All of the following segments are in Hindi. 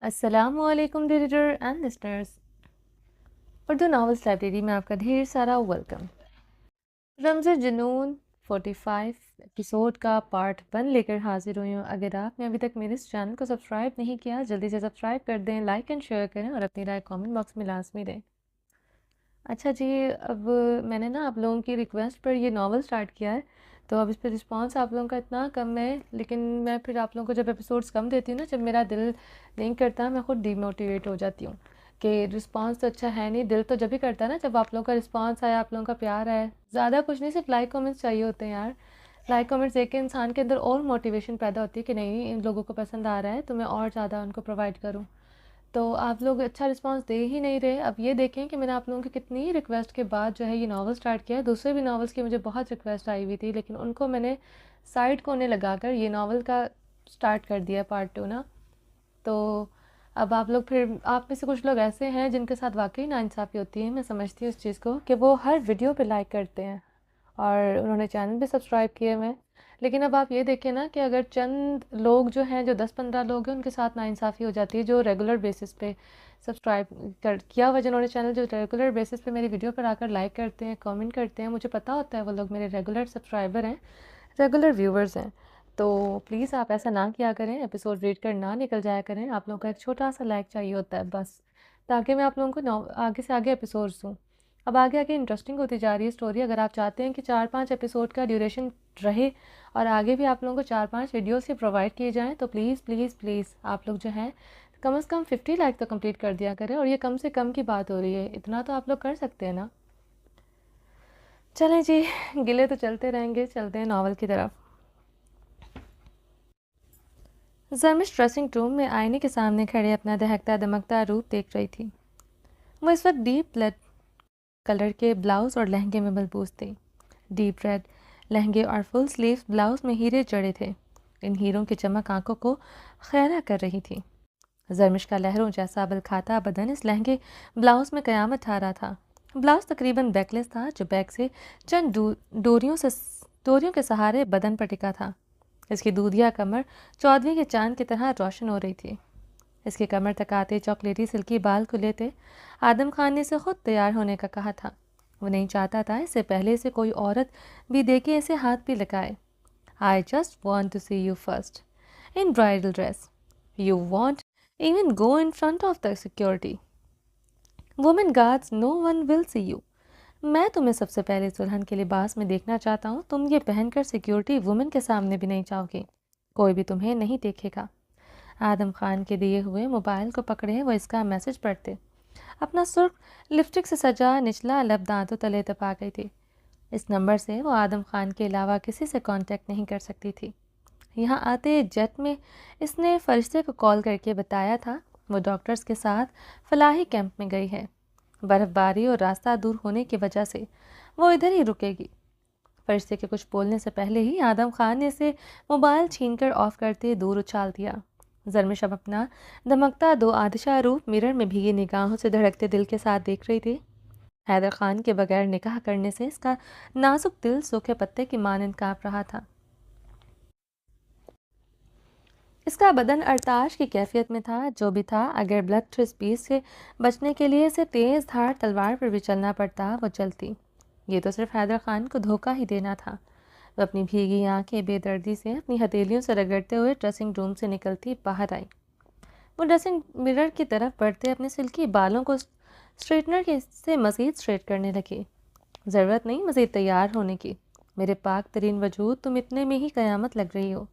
अस्सलामुअलैकुम reader and listeners. Urdu novels library में आपका ढेर सारा वेलकम। रमज़ जुनून 45 एपिसोड का पार्ट 1 लेकर हाजिर हुई हूँ। अगर आपने अभी तक मेरे इस चैनल को सब्सक्राइब नहीं किया, जल्दी से सब्सक्राइब कर दें, लाइक एंड शेयर करें और अपनी राय कमेंट बॉक्स में लाजमी दें। अच्छा जी, अब मैंने ना आप लोगों की रिक्वेस्ट पर ये नावल स्टार्ट किया है, तो अब इस पर रिस्पांस आप लोगों का इतना कम है, लेकिन मैं फिर आप लोगों को जब एपिसोड्स कम देती हूँ ना, जब मेरा दिल नहीं करता, मैं खुद डीमोटिवेट हो जाती हूँ कि रिस्पांस तो अच्छा है नहीं। दिल तो जब भी करता है ना जब आप लोगों का रिस्पांस आया, आप लोगों का प्यार है। ज़्यादा कुछ नहीं, सिर्फ लाइक कमेंट्स चाहिए होते हैं यार। लाइक कमेंट्स देख के इंसान के अंदर और मोटिवेशन पैदा होती है कि नहीं, इन लोगों को पसंद आ रहा है तो मैं और ज़्यादा उनको प्रोवाइड करूँ। तो आप लोग अच्छा रिस्पांस दे ही नहीं रहे। अब ये देखें कि मैंने आप लोगों की कितनी रिक्वेस्ट के बाद जो है ये नावल स्टार्ट किया है। दूसरे भी नावल्स की मुझे बहुत रिक्वेस्ट आई हुई थी, लेकिन उनको मैंने साइड कोने लगाकर ये नावल का स्टार्ट कर दिया पार्ट 2 ना। तो अब आप लोग, फिर आप में से कुछ लोग ऐसे हैं जिनके साथ वाकई नाइंसाफ़ी होती है। मैं समझती हूँ इस चीज़ को कि वो हर वीडियो पे लाइक करते हैं और उन्होंने चैनल भी सब्सक्राइब किए हुए हैं। लेकिन अब आप ये देखें ना कि अगर चंद लोग जो हैं, जो 10-15 लोग हैं, उनके साथ नाइंसाफ़ी हो जाती है, जो रेगुलर बेसिस पे सब्सक्राइब कर किया हुआ जिन्होंने चैनल, जो रेगुलर बेसिस पे मेरी वीडियो पर आकर लाइक करते हैं, कमेंट करते हैं, मुझे पता होता है वो लोग मेरे रेगुलर सब्सक्राइबर हैं, रेगुलर व्यूवर्स हैं। तो प्लीज़ आप ऐसा ना किया करें, एपिसोड रीड कर ना निकल जाया करें। आप लोगों का एक छोटा सा लाइक चाहिए होता है बस, ताकि मैं आप लोगों को आगे से आगे एपिसोड्स दूँ। अब आगे आगे इंटरेस्टिंग होती जा रही है स्टोरी। अगर आप चाहते हैं कि 4-5 एपिसोड का ड्यूरेशन रहे और आगे भी आप लोगों को 4-5 वीडियोस से प्रोवाइड किए जाएँ, तो प्लीज़ प्लीज़ प्लीज़ आप लोग जो हैं कम से कम 50 लाइक तो कंप्लीट कर दिया करें। और ये कम से कम की बात हो रही है, इतना तो आप लोग कर सकते हैं ना। चलें जी, गिले तो चलते रहेंगे, चलते हैं नावल की तरफ। ज़रमिश ड्रेसिंग रूम में आईने के सामने खड़े अपना दहकता दमकता रूप देख रही थी। वो इस वक्त डीप ब्लड कलर के ब्लाउज और लहंगे में मलबूस थी। डीप रेड लहंगे और फुल स्लीव्स ब्लाउज में हीरे जड़े थे। इन हीरों की चमक आंखों को खैरा कर रही थी। ज़रमिश का लहरों जैसा बल खाता बदन इस लहंगे ब्लाउज में कयामत ठा रहा था। ब्लाउज तकरीबन बैकलेस था, जो बैक से चंद डोरियों के सहारे बदन पर टिका था। इसकी दूधिया कमर 14वीं के चांद की तरह रोशन हो रही थी। इसके कमर तक आते चॉकलेटी सिल्की बाल खुले थे। आदम खान ने इसे खुद तैयार होने का कहा था। वो नहीं चाहता था इससे पहले से कोई औरत भी देखे, इसे हाथ भी लगाए। I just want to see you first in bridal dress. You want even go in front of the security. Women guards, no one will see you. मैं तुम्हें सबसे पहले इस दुल्हन के लिबास में देखना चाहता हूँ। तुम ये पहनकर सिक्योरिटी वुमेन के सामने भी नहीं जाओगे, कोई भी तुम्हें नहीं देखेगा। आदम खान के दिए हुए मोबाइल को पकड़े वो इसका मैसेज पढ़ते। अपना सुर्ख लिपस्टिक से सजा निचला लब दांतों तले दबा गई थी। इस नंबर से वो आदम खान के अलावा किसी से कांटेक्ट नहीं कर सकती थी। यहाँ आते जेट में इसने फरिश्ते को कॉल करके बताया था वो डॉक्टर्स के साथ फलाही कैंप में गई है। बर्फ़बारी और रास्ता दूर होने की वजह से वो इधर ही रुकेगी। फरिश्ते के कुछ बोलने से पहले ही आदम खान ने इसे मोबाइल छीनकर ऑफ करते दूर उछाल दिया। ज़रमिश अब अपना धमकता दो आदिशा रूप मिरर में भीगी निगाहों से धड़कते दिल के साथ देख रही थी। हैदर खान के बगैर निकाह करने से इसका नाजुक दिल सूखे पत्ते की मानंद काँप रहा था। इसका बदन अरताश की कैफियत में था। जो भी था, अगर ब्लड टू स्पीड से बचने के लिए इसे तेज़ धार तलवार पर भी चलना पड़ता, वो चलती। ये तो सिर्फ हैदर खान को धोखा ही देना था। वह अपनी भीगी आंखें बेदर्दी से अपनी हथेलियों से रगड़ते हुए ड्रेसिंग रूम से निकलती बाहर आई। वो ड्रेसिंग मिरर की तरफ बढ़ते अपने सिल्की बालों को स्ट्रेटनर के से मज़ीद स्ट्रेट करने लगी। ज़रूरत नहीं मज़ीद तैयार होने की। मेरे पाक तरीन वजूद, तुम इतने में ही क़यामत लग रही हो।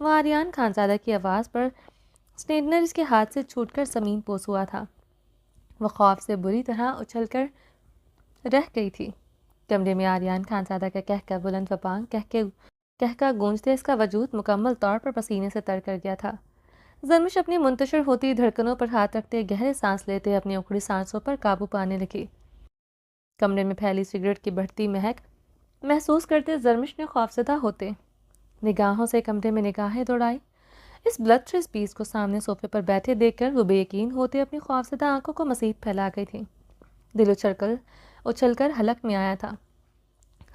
वह आर्यान खानज़ादा की आवाज़ पर स्ट्रेटनर इसके हाथ से छूटकर ज़मीन पोंछ हुआ था। वह खौफ से बुरी तरह उछलकर रह गई थी। कमरे में आर्यान खानज़ादा का कहका बुलंद वपांग कहका गूंजते इसका वजूद मुकम्मल तौर पर पसीने से तर कर गया था। ज़रमिश अपनी मुंतशिर होती धड़कनों पर हाथ रखते गहरे सांस लेते अपनी उखड़ी सांसों पर काबू पाने लगी। कमरे में फैली सिगरेट की बढ़ती महक महसूस करते ज़रमिश ने खौफज़दा होते निगाहों से कमरे में निगाहें दौड़ाई। इस ब्लडथ्रिस पीस को सामने सोफे पर बैठे देखकर वो बेयकीन होते अपनी खौफज़दा आंखों को मज़ीद फैला गई थी। दिल उछलकर हलक में आया था।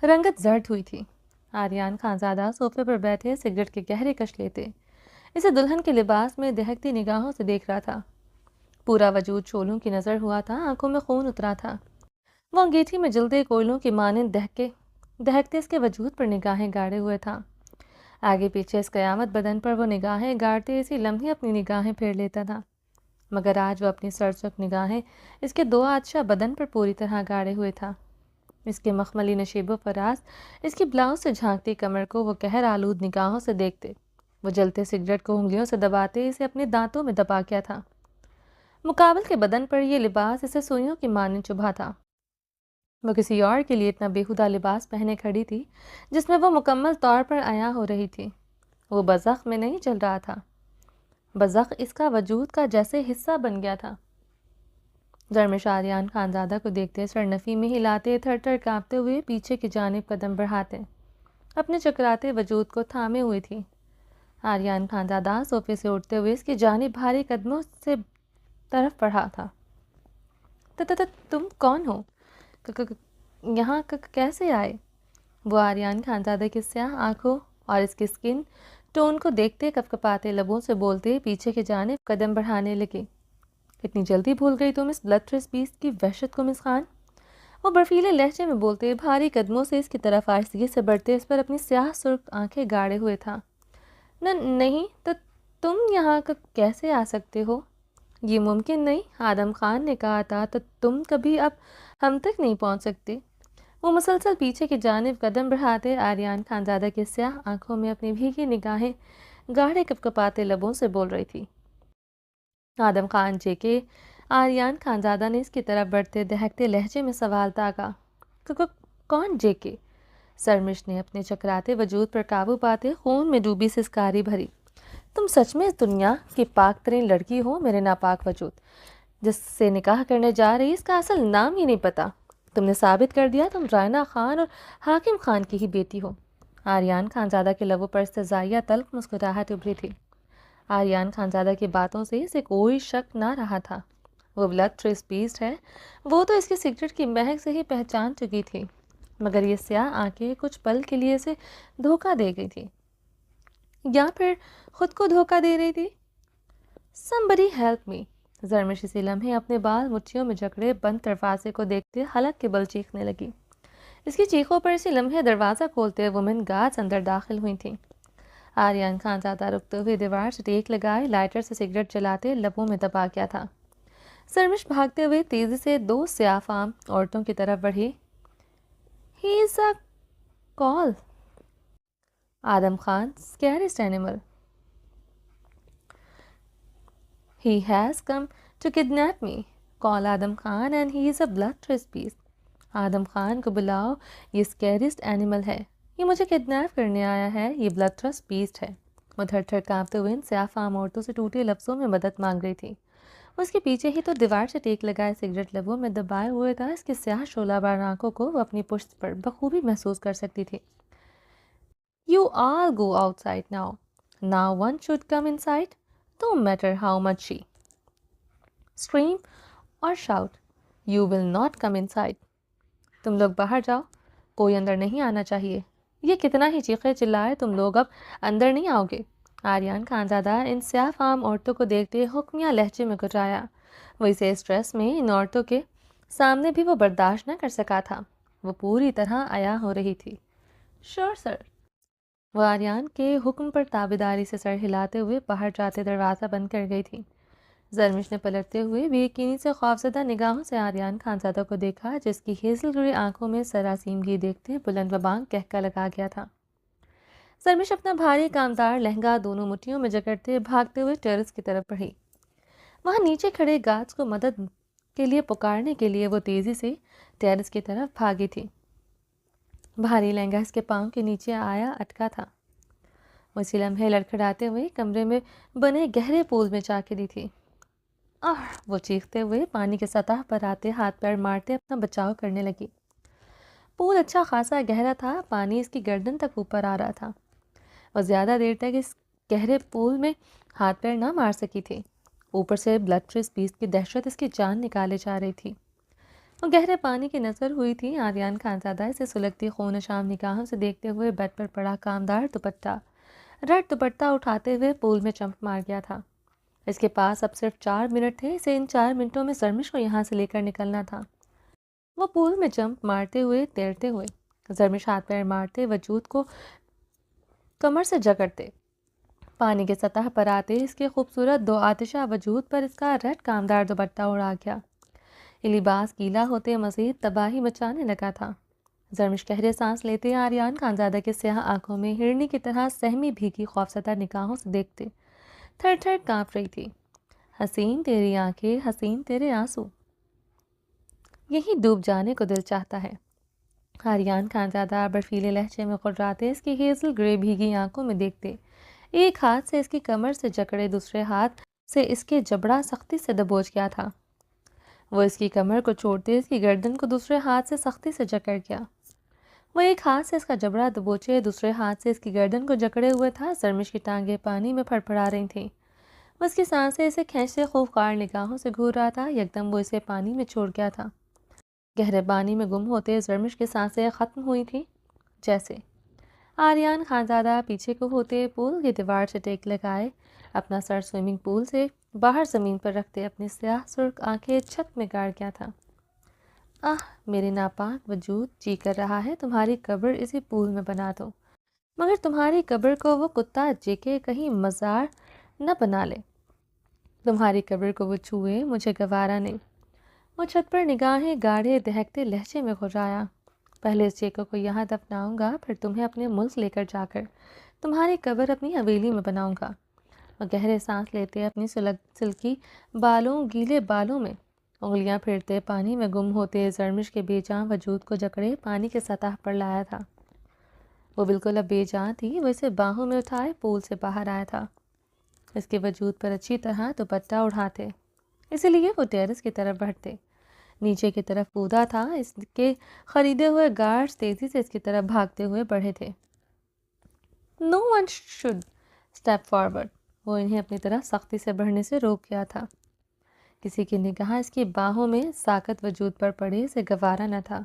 रंगत जर्द हुई थी। आर्यान खानज़ादा सोफे पर बैठे सिगरेट के गहरे कश लेते। इसे दुल्हन के लिबास में दहकती निगाहों से देख रहा था। पूरा वजूद शोलों की नज़र हुआ था, आंखों में खून उतरा था। वो अंगीठी में जलते कोयलों की मानंद दहकते इसके वजूद पर निगाहें गाड़े हुए था। आगे पीछे इस कयामत बदन पर वो निगाहें गाड़ते इसी लम्हे अपनी निगाहें फेर लेता था, मगर आज वो अपनी सरसुख निगाहें इसके दो आदशाह बदन पर पूरी तरह गाड़े हुए था। इसके मखमली नशीबो फराज, इसकी ब्लाउज से झांकती कमर को वो कहर आलूद निगाहों से देखते। वो जलते सिगरेट को उंगलियों से दबाते इसे अपने दांतों में दबा गया था। मुकाबल के बदन पर यह लिबास इसे सुइयों की मानंद चुभा था। वो किसी और के लिए इतना बेहुदा लिबास पहने खड़ी थी जिसमें वो मुकम्मल तौर पर अया हो रही थी। वो बज़ख में नहीं चल रहा था, बज़ख इसका वजूद का जैसे हिस्सा बन गया था। दरमिश आर्यान खानज़ादा को देखते सरनफी में हिलाते थर थर काँपते हुए पीछे की जानिब कदम बढ़ाते अपने चकराते वजूद को थामे हुए थी। आर्यान खानज़ादा सोफे से उठते हुए इसकी जानिब भारी कदमों से तरफ बढ़ा था। तुम कौन हो? यहाँ कैसे आए? वो आर्यान खानज़ादा की स्याह आंखों और इसकी स्किन टोन को देखते कपकपाते लबों से बोलते पीछे की जानिब कदम बढ़ाने लगे। इतनी जल्दी भूल गई तुम इस ब्लडथ्रस्ट बीस्ट की वहशत को मिस खान? वो बर्फीले लहजे में बोलते भारी कदमों से इसकी तरफ आहिस्तगी से बढ़ते इस पर अपनी स्याह सुर्ख आंखें गाड़े हुए था। नहीं तो तुम यहाँ कैसे आ सकते हो? ये मुमकिन नहीं, आदम खान ने कहा था, तो तुम कभी अब हम तक नहीं पहुँच सकते। वो मुसलसल पीछे की जानिब कदम बढ़ाते आर्यान खानज़ादा की स्याह आंखों में अपनी भीगी निगाहें गाढ़े कपकपाते लबों से बोल रही थी। आदम खान जेके? आर्यान खानज़ादा ने इसकी तरफ बढ़ते दहकते लहजे में सवाल ताका। कौन जेके? सरमिश ने अपने चकराते वजूद पर काबू पाते खून में डूबी सिसकारी भरी। तुम सच में इस दुनिया की पाक तरीन लड़की हो मेरे नापाक वजूद, जिससे निकाह करने जा रही इसका असल नाम ही नहीं पता। तुमने साबित कर दिया तुम रायना खान और हाकिम खान की ही बेटी हो। आर्यान खानज़ादा के लबों पर इस्तेज़ाइया तल्ख मुस्कुराहट उभरी थी। आर्यान खानज़ादा की बातों से इसे कोई शक ना रहा था। वो ब्लडथ्रस्ट बीस्ट है, वो तो इसकी सिगरेट की महक से ही पहचान चुकी थी, मगर ये स्याह आंखें कुछ पल के लिए इसे धोखा दे गई थी, या फिर खुद को धोखा दे रही थी। Somebody help me। ज़रमिश इसी लम्हे अपने बाल मुट्ठियों में जकड़े बंद दरवाजे को देखते हलक के बल चीखने लगी। इसकी चीखों पर इसी लम्हे दरवाज़ा खोलते वुमेन गार्ड्स अंदर दाखिल हुई थी। आर्यन खानज़ादा रुकते हुए दीवार से टेक लगाए लाइटर से सिगरेट जलाते लबों में दबा गया था। सरमिश भागते हुए तेज़ी से दो स्याफाम औरतों की तरफ बढ़ी। He is a call Adam Khan, scariest animal. He has come to kidnap me. Call Adam Khan and he is a bloodthirst beast. आदम खान को बुलाओ, ये स्कैरिस्ट एनिमल है, ये मुझे किडनैप करने आया है, ये ब्लडथ्रस्ट बीस्ट है। वो थर थर काँपते हुए इन स्याफाम औरतों से टूटे लफ्ज़ों में मदद मांग रही थी। उसके पीछे ही तो दीवार से टेक लगाए सिगरेट लबों में दबाए हुए था। इसकी स्याह शोलाबार आंखों को वो अपनी पुश्त पर बखूबी महसूस कर सकती थी। You all go outside now. Now one should come inside. No matter how much she scream or shout, you will not come inside. तुम लोग बाहर जाओ, कोई अंदर नहीं आना चाहिए। ये कितना ही चीखे चिल्लाए, तुम लोग अब अंदर नहीं आओगे। आर्यन खानज़ादा इन स्याफाम औरतों को देखते हुक्मिया लहजे में गुर्राया। वो इसे स्ट्रेस में इन औरतों के सामने भी वो बर्दाश्त न कर सका था। वो पूरी तरह आया हो रही थी। Sure sir. वो आर्यन के हुक्म पर ताबेदारी से सर हिलाते हुए बाहर जाते दरवाज़ा बंद कर गई थी। ज़रमिश ने पलटते हुए बेयकीनी से खौफज़दा निगाहों से आर्यन खानज़ादा को देखा, जिसकी हेज़ल ग्रे आंखों में सरासीमगी देखते बुलंद व बांग कहका लगा गया था। ज़रमिश अपना भारी कामदार लहंगा दोनों मुट्ठियों में जकड़ते भागते हुए टेरेस की तरफ बढ़ी। वहाँ नीचे खड़े गार्ड्स को मदद के लिए पुकारने के लिए वो तेज़ी से टेरेस की तरफ भागी थी। भारी लहंगा इसके पाँव के नीचे आया अटका था। उसी लम्हे लड़खड़ाते हुए कमरे में बने गहरे पूल में जा गिरी थी। वो चीखते हुए पानी के सतह पर आते हाथ पैर मारते अपना बचाव करने लगी। पूल अच्छा खासा गहरा था, पानी इसकी गर्दन तक ऊपर आ रहा था। वह ज़्यादा देर तक इस गहरे पूल में हाथ पैर ना मार सकी थी। ऊपर से ब्लडथ्रस्ट बीस्ट की दहशत इसकी जान निकाले जा रही थी। वो गहरे पानी की नज़र हुई थी। आर्यन खानज़ादा इसे सुलगती खून शाम निगाहों से देखते हुए बेड पर पड़ा कामदार दुपट्टा रेड दुपट्टा उठाते हुए पूल में जंप मार गया था। इसके पास अब सिर्फ 4 मिनट थे। इसे इन 4 मिनटों में जरमिश को यहाँ से लेकर निकलना था। वो पूल में जंप मारते हुए तैरते हुए जरमिश हाथ पैर मारते वजूद को कमर से जकड़ते पानी की सतह पर आते इसके खूबसूरत दो आतिशा वजूद पर इसका रेड कामदार दुपट्टा उड़ा गया। ये लिबास गीला होते मज़ीद तबाही मचाने लगा था। जरमिश गहरे सांस लेते आर्यान खानज़ादा के स्याह आंखों में हिरनी की तरह सहमी भीगी खौफसदा निगाहों से देखते थर थर काँप रही थी। हसीन तेरी आंखें, हसीन तेरे आंसू, यही डूब जाने को दिल चाहता है। आर्यान खानज़ादा बर्फीले लहजे में गुर्राते इसकी हेज़ल ग्रे भीगी आंखों में देखते एक हाथ से इसकी कमर से जकड़े दूसरे हाथ से इसके जबड़ा सख्ती से दबोच गया था। वो इसकी कमर को छोड़ते इसकी गर्दन को दूसरे हाथ से सख्ती से जकड़ गया। वो एक हाथ से इसका जबड़ा दबोचे दूसरे हाथ से इसकी गर्दन को जकड़े हुए था। जरमिश की टांगें पानी में फड़फड़ा रही थीं। वो इसकी सांसें इसे खींचते खूंखार निगाहों से घूर रहा था। यकदम वो इसे पानी में छोड़ गया था। गहरे पानी में गुम होते जरमिश की सांसें ख़त्म हुई थी। जैसे आर्यान खानज़ादा पीछे को होते पूल की दीवार से टेक लगाए अपना सर स्विमिंग पूल से बाहर ज़मीन पर रखते अपनी स्याह सुर्ख आंखें छत में गाड़ गया था। आह, मेरे नापाक वजूद जी कर रहा है तुम्हारी कब्र इसी पूल में बना दो, मगर तुम्हारी कब्र को वो कुत्ता जेके कहीं मज़ार न बना ले। तुम्हारी कब्र को वो छुए, मुझे गवारा नहीं। वो छत पर निगाहें गाढ़े दहकते लहजे में घुराया। पहले इस जेको को यहाँ दफनाऊंगा, फिर तुम्हें अपने मुल्क लेकर जाकर तुम्हारी कब्र अपनी हवेली में बनाऊंगा। और गहरे सांस लेते अपनी सिल्की बालों गीले बालों में उंगलियां फिरते पानी में गुम होते जरमिश के बेजान वजूद को जकड़े पानी के सतह पर लाया था। वो बिल्कुल अब बेजान थी। वो इसे बाहों में उठाए पूल से बाहर आया था। इसके वजूद पर अच्छी तरह दुपट्टा उड़ाते, इसीलिए वो टेरेस की तरफ बढ़ते नीचे की तरफ कूदा था। इसके खरीदे हुए गार्ड्स तेजी से इसकी तरफ भागते हुए बढ़े थे। No one should step forward. वो इन्हें अपनी तरफ सख्ती से बढ़ने से रोक गया था। किसी की निगाह इसकी बाहों में साकत वजूद पर पड़े इसे गवारा न था।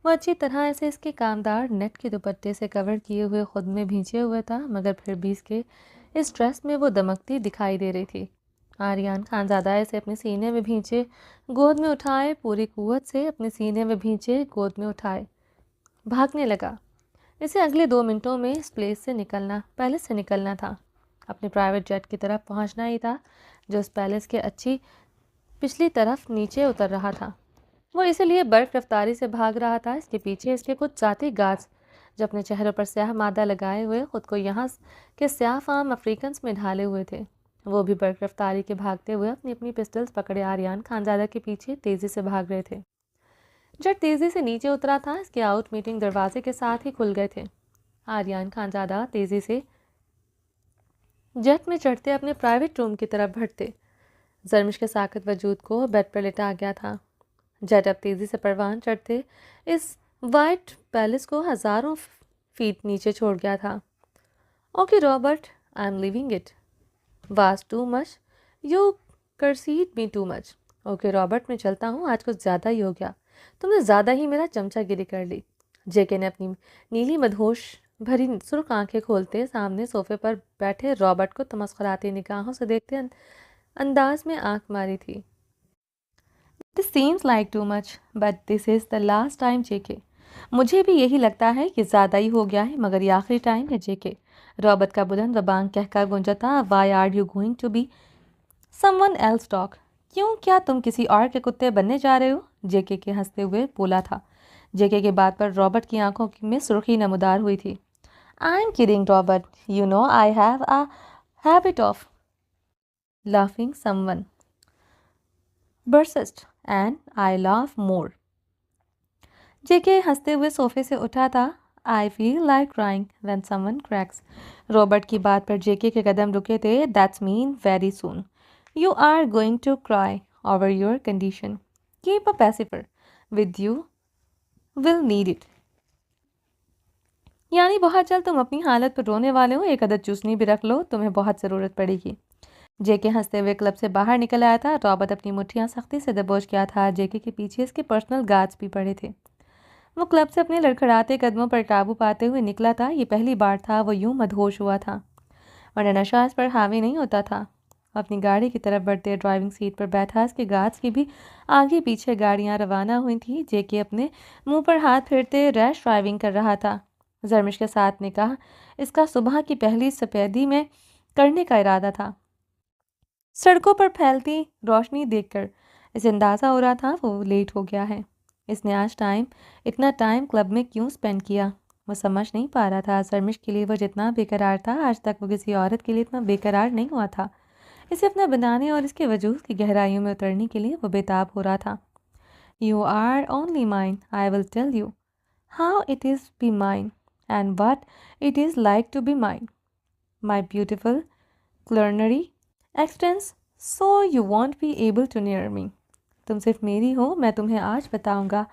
वो अच्छी तरह से इसके कामदार नेट के दुपट्टे से कवर किए हुए खुद में भींचे हुए था, मगर फिर भी इसके इस ड्रेस में वो दमकती दिखाई दे रही थी। आर्यान खानज़ादा इसे अपने सीने में भींचे गोद में उठाए, पूरी कुव्वत से अपने सीने में भींचे गोद में उठाए भागने लगा। इसे अगले 2 मिनटों में इस पैलेस से निकलना था। अपने प्राइवेट जेट की तरफ पहुंचना ही था, जो इस पैलेस के अच्छी पिछली तरफ नीचे उतर रहा था। वो इसीलिए बर्फ रफ्तारी से भाग रहा था। इसके पीछे इसके कुछ साथी गार्ड्स, जो अपने चेहरों पर स्याह मादा लगाए हुए खुद को यहाँ के स्याह फार्म अफ्रीकन में ढाले हुए थे। वो भी बर्फ रफ्तारी के भागते हुए अपनी अपनी पिस्टल्स पकड़े आर्यान खानज़ादा के पीछे तेज़ी से भाग रहे थे। जेट तेज़ी से नीचे उतरा था। इसके आउट मीटिंग दरवाजे के साथ ही खुल गए थे। आर्यान खानज़ादा तेज़ी से जेट में चढ़ते अपने प्राइवेट रूम की तरफ बढ़ते। जरमिश के साकत वजूद को बेड पर लेटा गया था। जेट अब तेज़ी से परवान चढ़ते इस वाइट पैलेस को हज़ारों फीट नीचे छोड़ गया था। Okay Robert, I am living it was too much, you cursed me too much. Okay Robert, मैं चलता हूँ, आज कुछ ज़्यादा ही हो गया, तुमने ज़्यादा ही मेरा चमचागिरी कर ली। जेके ने अपनी नीली मदहोश भरी सुर्ख आंखें खोलते सामने सोफे पर बैठे रॉबर्ट को तमस्कुराती निगाहों से देखते अंदाज में आंख मारी थी। This seems like too much but this is the last time JK. मुझे भी यही लगता है कि ज़्यादा ही हो गया है, मगर ये आखिरी टाइम है जेके। रॉबर्ट का बुलंद ज़बान कहकर गूंजा था, why are you going to be someone else dog. क्यों, क्या तुम किसी और के कुत्ते बनने जा रहे हो? जेके के हंसते हुए बोला था। जेके के बात पर रॉबर्ट की आंखों में सुर्खी नमूदार हुई थी। I am kidding Robert, you know I have a habit of laughing someone burst and I laugh more। जेके हंसते हुए सोफे से उठा था। I feel like crying when someone cracks। Robert की बात पर जेके के कदम रुके थे। That's mean very soon you are going to cry over your condition। Keep a pacifier with you, will need it। यानी बहुत जल्द तुम अपनी हालत पर रोने वाले हो। एक अदद चूसनी भी रख लो, तुम्हें बहुत ज़रूरत पड़ेगी। जेके हंसते हुए क्लब से बाहर निकल आया था। रॉबर्ट अपनी मुट्ठियां सख्ती से दबोच गया था। जेके के पीछे इसके पर्सनल गार्ड्स भी पड़े थे। वो क्लब से अपने लड़खड़ाते कदमों पर काबू पाते हुए निकला था। ये पहली बार था वो यूं मदहोश हुआ था, वरना नशा इस पर हावी नहीं होता था। अपनी गाड़ी की तरफ बढ़ते ड्राइविंग सीट पर बैठा, इसके गार्ड्स की भी आगे पीछे गाड़ियां रवाना हुई थी। जेके अपने मुंह पर हाथ फेरते रैश ड्राइविंग कर रहा था। जरमिश के साथ ने कहा, इसका सुबह की पहली सफेदी में करने का इरादा था। सड़कों पर फैलती रोशनी देखकर इसे अंदाज़ा हो रहा था वो लेट हो गया है। इसने आज इतना टाइम क्लब में क्यों स्पेंड किया, वो समझ नहीं पा रहा था। जरमिश के लिए वो जितना बेकरार था, आज तक वो किसी औरत के लिए इतना बेकरार नहीं हुआ था। इसे अपना बनाने और इसके वजूद की गहराइयों में उतरने के लिए वो बेताब हो रहा था। You are only mine, I will tell you how it is be mine and what it is like to be mine, my beautiful culinary existence, so you won't be able to near me. तुम सिर्फ मेरी हो, मैं तुम्हें आज बताऊंगा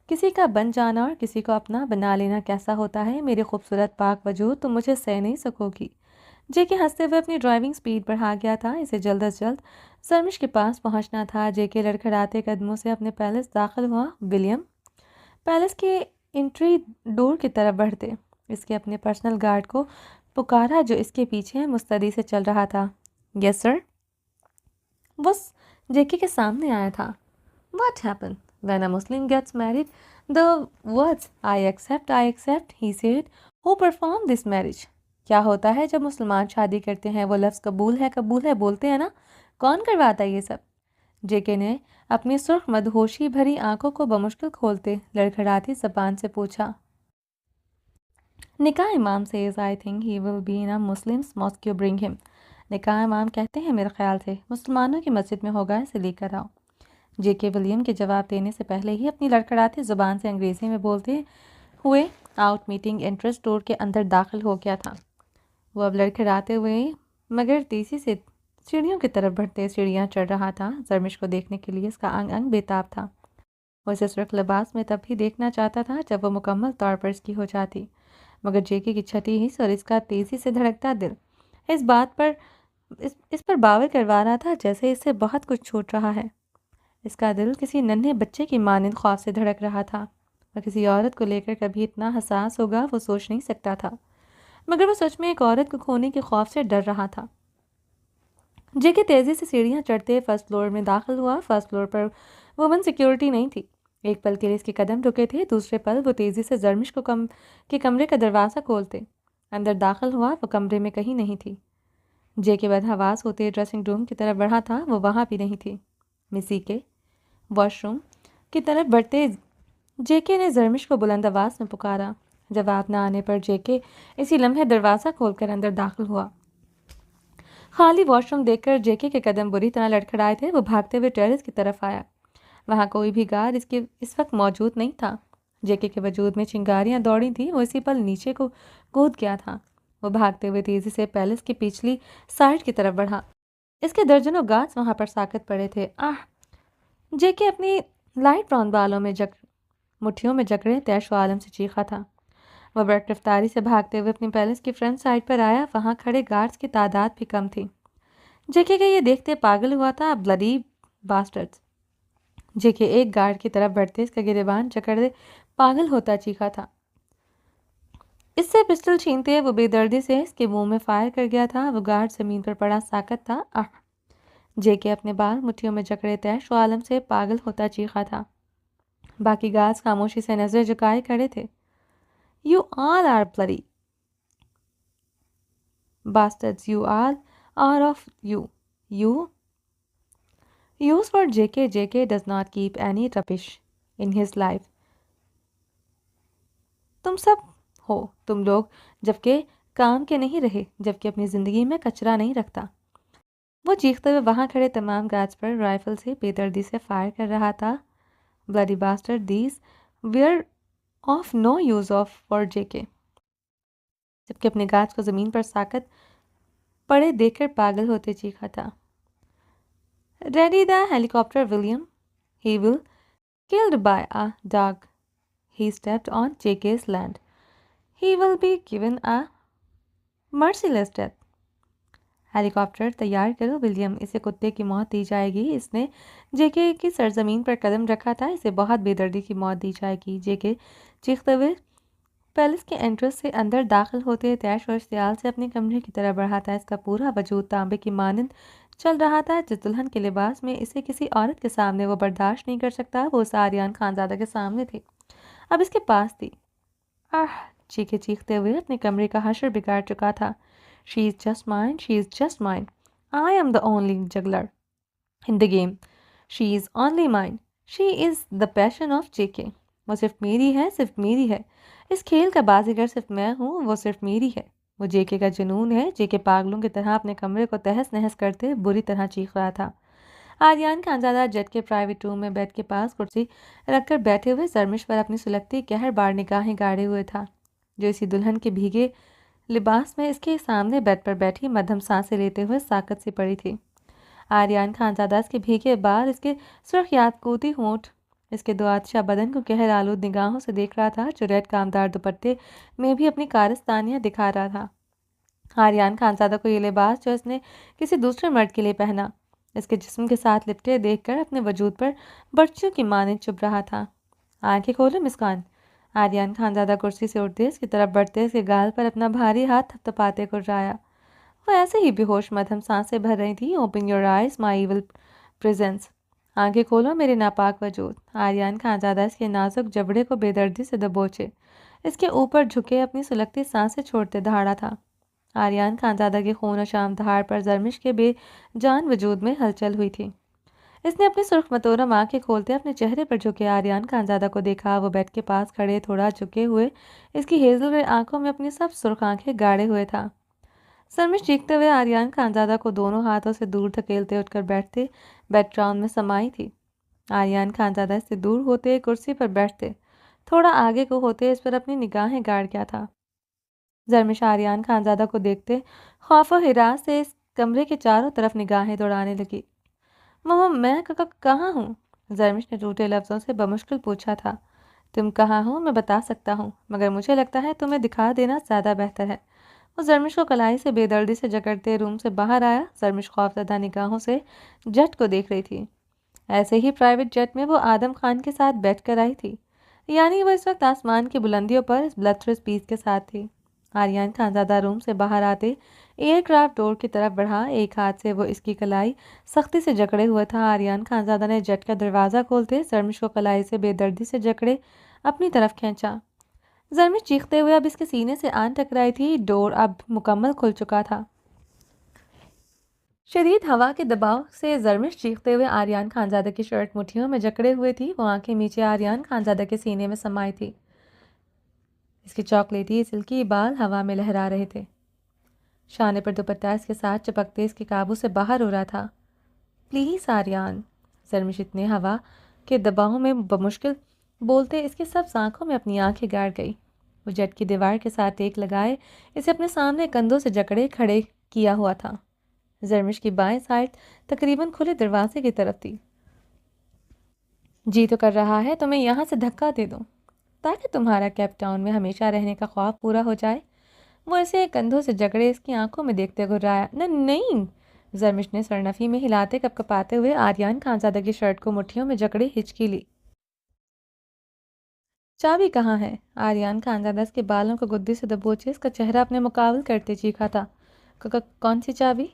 किसी का बन जाना और किसी को अपना बना लेना कैसा होता है। मेरे खूबसूरत पाक वजूद तुम मुझे सह नहीं सकोगी। जेके हंसते हुए अपनी ड्राइविंग स्पीड बढ़ा गया था। इसे जल्द अज जल्द सरमिश के पास पहुंचना था। जेके लड़खड़ाते कदमों से अपने पैलेस दाखिल हुआ। विलियम पैलेस के एंट्री डोर की तरफ बढ़ते इसके अपने पर्सनल गार्ड को पुकारा, जो इसके पीछे मुस्तैदी से चल रहा था। यस सर, वो जेके के सामने आया था। What happened? When a Muslim gets married, the words I accept, he said, who performed this marriage? क्या होता है जब मुसलमान शादी करते हैं? वो लफ्ज़ कबूल है बोलते हैं ना? कौन करवाता है ये सब? जेके ने अपनी सुर्ख मदहोशी भरी आंखों को बमुश्किल खोलते लड़खड़ाती जबान से पूछा। निकाह इमाम says I think he will be in a Muslim's mosque, you bring him. निकाह इमाम कहते हैं मेरे ख्याल से मुसलमानों की मस्जिद में होगा, इसे लेकर आओ। जेके विलियम के जवाब देने से पहले ही अपनी लड़खड़ाती ज़ुबान से अंग्रेज़ी में बोलते हुए आउट मीटिंग एंट्रेंस डोर के अंदर दाखिल हो गया था। वो अब लड़खड़ाते हुए मगर तेज़ी से सीढ़ियों की तरफ बढ़ते सीढ़ियाँ चढ़ रहा था। जरमिश को देखने के लिए इसका अंग अंग बेताब था। वो इसे सुर्ख लिबास में तब भी देखना चाहता था जब वो मुकम्मल तौर पर इसकी हो जाती, मगर जेके की छठी हिस्स और इसका तेज़ी से धड़कता दिल इस बात पर इस पर बावर करवा रहा था जैसे इससे बहुत कुछ छूट रहा है। इसका दिल किसी नन्हे बच्चे की मानिंद खौफ से धड़क रहा था और किसी औरत को लेकर कभी इतना हसास होगा वो सोच नहीं सकता था, मगर वो सच में एक औरत को खोने के खौफ से डर रहा था। जेके तेज़ी से सीढ़ियाँ चढ़ते फर्स्ट फ्लोर में दाखिल हुआ। फर्स्ट फ्लोर पर वुमन सिक्योरिटी नहीं थी। एक पल के लिए इसके कदम रुके थे, दूसरे पल वो तेज़ी से जरमिश को के कमरे का दरवाज़ा खोलते अंदर दाखिल हुआ। वो कमरे में कहीं नहीं थी। जेके बदहवास होते ड्रेसिंग रूम की तरफ बढ़ा था, वो वहाँ भी नहीं थी। मिसी के वॉशरूम की तरफ बढ़ते जेके ने जरमिश को बुलंद आवाज़ में पुकारा। जवाब न आने पर जेके इसी लम्हे दरवाज़ा खोलकर अंदर दाखिल हुआ। खाली वॉशरूम देखकर जेके के कदम बुरी तरह लड़खड़ाए थे। वो भागते हुए टेरेस की तरफ आया। वहाँ कोई भी गार्ड इस वक्त मौजूद नहीं था। जेके के वजूद में चिंगारियाँ दौड़ी थी। वो इसी पल नीचे को कूद गया था। वो भागते हुए तेज़ी से पैलेस की पिछली साइड की तरफ बढ़ा। इसके दर्जनों गार्ड्स वहाँ पर साकत पड़े थे। जेके अपनी लाइट ब्राउन बालों में मुट्ठियों में जकड़े तैशो आलम से चीखा था। वह बड़ रफ्तारी से भागते हुए अपनी पैलेस की फ्रंट साइड पर आया। वहाँ खड़े गार्ड्स की तादाद भी कम थी। जेके के ये देखते पागल हुआ था। Bloody bastards! जेके एक गार्ड की तरफ बढ़ते इसका गिरेबान जकड़े पागल होता चीखा था। इससे पिस्टल छीनते वो बेदर्दी से इसके मुंह में फायर कर गया था। वो गार्ड ज़मीन पर पड़ा साकत था। जेके अपने बाल मुट्ठियों में जकड़े तैशो आलम से पागल होता चीखा था। बाकी गार्ड्स खामोशी से नजर झुकाए खड़े थे। You all are bloody bastards, you all are of you use for JK does not keep any rubbish in his life। तुम सब हो तुम लोग जबकि काम के नहीं रहे, जबकि अपनी ज़िंदगी में कचरा नहीं रखता। वो चीखते हुए वहाँ खड़े तमाम गार्ड्स पर राइफल से बेदर्दी से फायर कर रहा था। Bloody bastard, these were of no use of for JK. जबकि अपने गार्ड्स को ज़मीन पर साकत पड़े देखकर पागल होते चीखा था। Ready the helicopter William, he will killed by a dog। He stepped on JK's land। He will be given a merciless death। Helicopter तैयार करो विलियम, इसे कुत्ते की मौत दी जाएगी। इसने जेके की सरजमीन पर कदम रखा था, इसे बहुत बेदर्दी की मौत दी जाएगी। जेके चीखते हुए पैलेस के एंट्रेंस से अंदर दाखिल होते ही तैश और सियाल से अपने कमरे की तरफ बढ़ा था। इसका पूरा वजूद तांबे की मानंद चल रहा था। जिस दुल्हन के लिबास में इसे किसी औरत के सामने वो बर्दाश्त नहीं कर सकता, वो उस आर्यन खानजादा के सामने थी, अब इसके पास थी। आह, चीखे चीखते हुए अपने कमरे का हशर बिगाड़ चुका था। She is just mine, she is just mine, I am the only juggler in the game, she is only mine, she is the passion of JK. वो सिर्फ मेरी है, सिर्फ मेरी है। इस खेल का बाजीगर सिर्फ मैं हूँ, वो सिर्फ मेरी है। वो जेके का जुनून है। जेके पागलों की तरह अपने कमरे को तहस नहस करते बुरी तरह चीख रहा था। आर्यन खानजादा जेट के प्राइवेट रूम में बेड के पास कुर्सी रखकर बैठे हुए जरमिश पर अपनी सुलगती कहर बार निगाहें गाड़े हुए था, जो इसी दुल्हन के भीगे लिबास में इसके सामने बेड पर बैठी मध्यम सांसें लेते हुए साकत सी पड़ी थी। आर्यन खानजादा इसके भीगे बाल, इसके सुर्ख यादकूती होंठ, इसके दो आतिशा बदन को कहर आलूद निगाहों से देख रहा था, जो रेड कामदार दुपट्टे में भी अपनी कारस्तानियां दिखा रहा था। आर्यन खानजादा को ये लिबास जो इसने किसी दूसरे मर्द के लिए पहना, इसके जिस्म के साथ लिपटे देखकर अपने वजूद पर बर्चियों की माने चुभ रहा था। आंखें खोलो मुस्कान। आर्यन खानजादा कुर्सी से उठते इसकी तरफ बढ़ते इसके गाल पर अपना भारी हाथ थपथपाते कुर्राया। वो ऐसे ही बेहोश मध्यम सांसें भर रही थी। Open your eyes my evil presence. आंखें खोलो मेरे नापाक वजूद। आर्यन खानजादा इसके नाजुक जबड़े को बेदर्दी से दबोचे इसके ऊपर झुके अपनी सुलगती सांसें छोड़ते दहाड़ा था। आर्यन खानजादा के खून और शाम दहाड़ पर जरमिश के बेजान वजूद में हलचल हुई थी। इसने अपनी सुर्ख मतोरम आंखें खोलते अपने चेहरे पर झुके आर्यन खानजादा को देखा। वो बेड के पास खड़े थोड़ा झुके हुए इसकी हेजल ग्रे आंखों में अपनी सब सुर्ख आंखें गाड़े हुए था। जरमिश चीखते हुए आर्यन खानजादा को दोनों हाथों से दूर धकेलते उठकर बैठते बेडराउंड में समाई थी। आर्यन खानजादा इससे दूर होते कुर्सी पर बैठते, थोड़ा आगे को होते इस पर अपनी निगाहें गाड़ गया था। जरमिश आर्यन खानजादा को देखते खौफ और हिरास से इस कमरे के चारों तरफ निगाहें दौड़ाने लगी। मम्मा मैं कहाँ हूँ? जरमिश ने टूटे लफ्ज़ों से बमुश्किल पूछा था। तुम कहाँ हो मैं बता सकता हूँ, मगर मुझे लगता है तुम्हें दिखा देना ज़्यादा बेहतर है। वो जरमिश को कलाई से बेदर्दी से जकड़ते रूम से बाहर आया। जरमिश खौफजदा निगाहों से जेट को देख रही थी। ऐसे ही प्राइवेट जेट में वो आदम खान के साथ बैठ कर आई थी, यानी वो इस वक्त आसमान की बुलंदियों पर इस ब्लथरस पीस के साथ थी। आर्यन खानजादा रूम से बाहर आते एयरक्राफ्ट डोर की तरफ बढ़ा। एक हाथ से वो इसकी कलाई सख्ती से जकड़े हुआ था। आर्यन खानजादा ने जेट का दरवाज़ा खोलते जरमिश को कलाई से बेदर्दी से जकड़े अपनी तरफ खींचा। जरमिश चीखते हुए अब इसके सीने से आन टकराई थी। डोर अब मुकम्मल खुल चुका था। शदीद हवा के दबाव से जरमिश चीखते हुए आर्यन खानजादा की शर्ट मुट्ठियों में जकड़े हुए थी। वो आंखें नीचे आर्यन खानजादा के सीने में समाई थी। इसके चॉकलेटी सिल्की बाल हवा में लहरा रहे थे। शाने पर दुपट्टा इसके साथ चिपकते इसके काबू से बाहर हो रहा था। प्लीज़ आर्यन। जरमिश इतने हवा के दबाव में बमुश्किल बोलते इसके सब आंखों में अपनी आंखें गाड़ गई। वो जेट की दीवार के साथ टेक लगाए इसे अपने सामने कंधों से जकड़े खड़े किया हुआ था। जरमिश की बाएं साइड तकरीबन खुले दरवाजे की तरफ थी। जी तो कर रहा है तुम्हें यहाँ से धक्का दे दूँ, ताकि तुम्हारा केप टाउन में हमेशा रहने का ख्वाब पूरा हो जाए। वो इसे कंधों से जकड़े इसकी आंखों में देखते घुर्राया। नहीं। जरमिश ने सरनफी में हिलाते कपकपाते हुए आर्यन खानजादा की शर्ट को मुट्ठियों में जकड़े हिचकी ली। चाबी कहाँ है? आर्यन खानजादा इसके बालों को गुद्दी से दबोचे इसका चेहरा अपने मुकाबल करते चीखा था। कौन सी चाबी?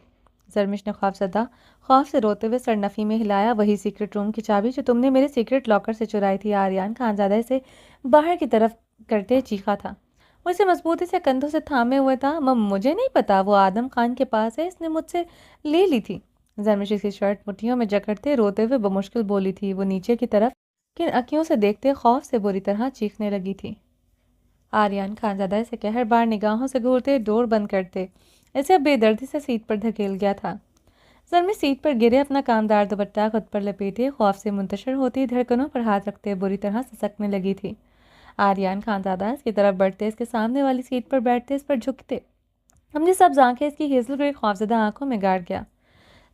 जरमिश ने खौफ से रोते हुए सरनफी में हिलाया। वही सीक्रेट रूम की चाबी जो तुमने मेरे सीक्रेट लॉकर से चुराई थी। आर्यन खानजादा इसे बाहर की तरफ करते चीखा था। वो इसे मजबूती से कंधों से थामे हुए था। मुझे नहीं पता, वो आदम खान के पास है, इसने मुझसे ले ली थी। जरमिश इसकी शर्ट मुट्ठियों में जकड़ते रोते हुए बमुश्किल बोली थी। वो नीचे की तरफ किन अखियों से देखते खौफ से बुरी तरह चीखने लगी थी। आर्यन खानजादा इसे कहर बार निगाहों से घूरते डोर बंद करते इसे अब बेदर्दी से सीट पर धकेल गया था। जरमिश सीट पर गिरे अपना कामदार दुपट्टा खुद पर लपेटे खौफ से मुंतशिर होती धड़कनों पर हाथ रखते बुरी तरह ससकने लगी थी। आर्यन खानजादा इसकी तरफ बढ़ते इसके सामने वाली सीट पर बैठते इस पर झुकते हमने सब आंखें इसकी हेजल ग्रे खौफजदा आंखों में गाड़ गया।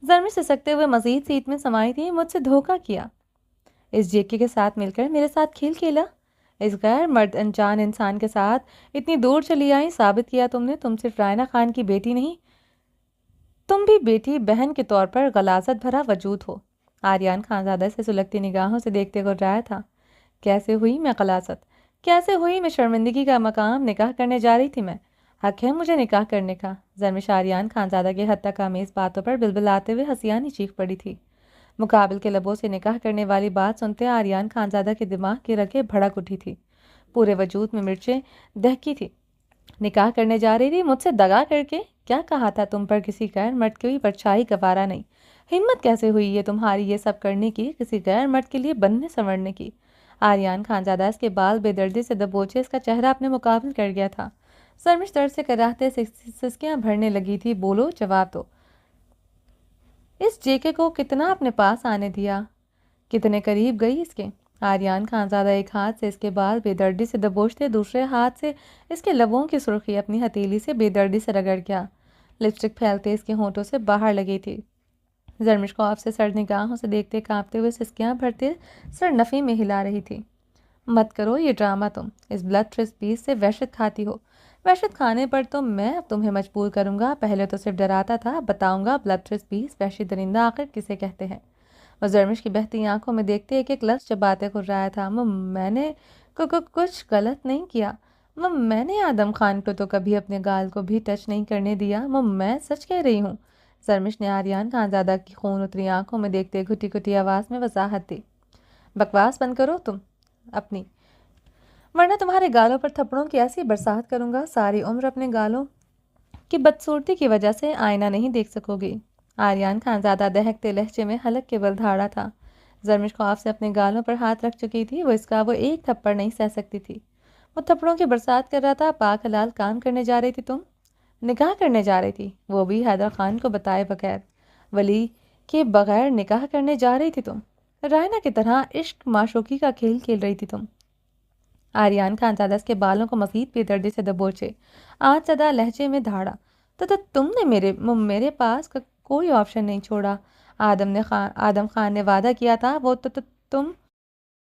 जरमिश सिसकते हुए मजीद सीट में समाई थी। मुझसे धोखा किया, इस जेके के साथ मिलकर मेरे साथ खेल खेला, इस गैर मर्द अनजान इंसान के साथ इतनी दूर चली आई। साबित किया तुमने तुम सिर्फ रायना खान की बेटी नहीं तुम भी बेटी बहन के तौर पर गलाजत भरा वजूद हो। आर्यन खानजादा से सुलगती निगाहों से देखते गुर्राया था। कैसे हुई मैं गलाजत, कैसे हुई मैं शर्मिंदगी का मकाम, निकाह करने जा रही थी मैं। हक है मुझे निकाह करने का। जरमिश आर्यन खानजादा के हद तक आमेज बातों पर बिलबिलाते हुए हंसियानी चीख पड़ी थी। मुकाबिल के लबों से निकाह करने वाली बात सुनते आर्यन खानजादा के दिमाग की रगें भड़क उठी थी। पूरे वजूद में मिर्चें दहकी थी। निकाह करने जा रही थी मुझसे दगा करके? क्या कहा था तुम पर किसी गैर मर्द की परछाई गवारा नहीं? हिम्मत कैसे हुई ये तुम्हारी ये सब करने की, किसी गैर मर्द के लिए बनने संवरने की? आर्यन खानजादा इसके बाल बेदर्दी से दबोचे इसका चेहरा अपने मुकाबल कर गया था। शर्मिश दर्द से कराहते सिसकियां भरने लगी थी। बोलो, जवाब दो। इस जेके को कितना अपने पास आने दिया, कितने करीब गई इसके? आर्यन खानजादा एक हाथ से इसके बाल बेदर्दी से दबोचते दूसरे हाथ से इसके लबों की सुर्खी अपनी हथेली से बेदर्दी से रगड़ गया। लिपस्टिक फैलते इसके होंठों से बाहर लगी थी। जरमिश को आपसे सर्द निगाहों से देखते कांपते हुए सिसकियां भरते सर नफ़ी में हिला रही थी। मत करो ये ड्रामा तुम। इस ब्लड ट्रिस्ट बीस से वहशत खाती हो। वहशत खाने पर तो मैं अब तुम्हें मजबूर करूंगा। पहले तो सिर्फ डराता था, बताऊंगा ब्लड ट्रिस्ट बीस वहशी दरिंदा आखिर किसे कहते हैं। वह जरमिश की बहती आंखों में देखते एक एक लफ्ज़ चबाते गुर्राया था। मैंने कुछ गलत नहीं किया। मैंने आदम खान को तो कभी अपने गाल को भी टच नहीं करने दिया। मैं सच कह रही हूँ। जरमिश ने आर्यन खानजादा की खून उतरी आंखों में देखते घुटी घुटी आवाज़ में वजाहत दी। बकवास बंद करो तुम अपनी, वरना तुम्हारे गालों पर थप्पड़ों की ऐसी बरसात करूंगा सारी उम्र अपने गालों की बदसूरती की वजह से आईना नहीं देख सकोगी। आर्यन खानजादा दहकते लहजे में हलक के बल धाड़ा था। जरमिश ख्वाब से अपने गालों पर हाथ रख चुकी थी। वो एक थप्पड़ नहीं सह सकती थी। वो थप्पड़ों की बरसात कर रहा था। पाक हलाल काम करने जा रही थी तुम, निकाह करने जा रही थी, वो भी हैदर खान को बताए बगैर, वली के बगैर निकाह करने जा रही थी तुम। रायना की तरह इश्क माशूकी का खेल खेल रही थी तुम। आर्यन खानजादा के बालों को मजीद बेदर्दी से दबोचे आज सदा लहजे में धाड़ा। तो तुमने मेरे पास कोई ऑप्शन नहीं छोड़ा। आदम खान ने वादा किया था वो तुम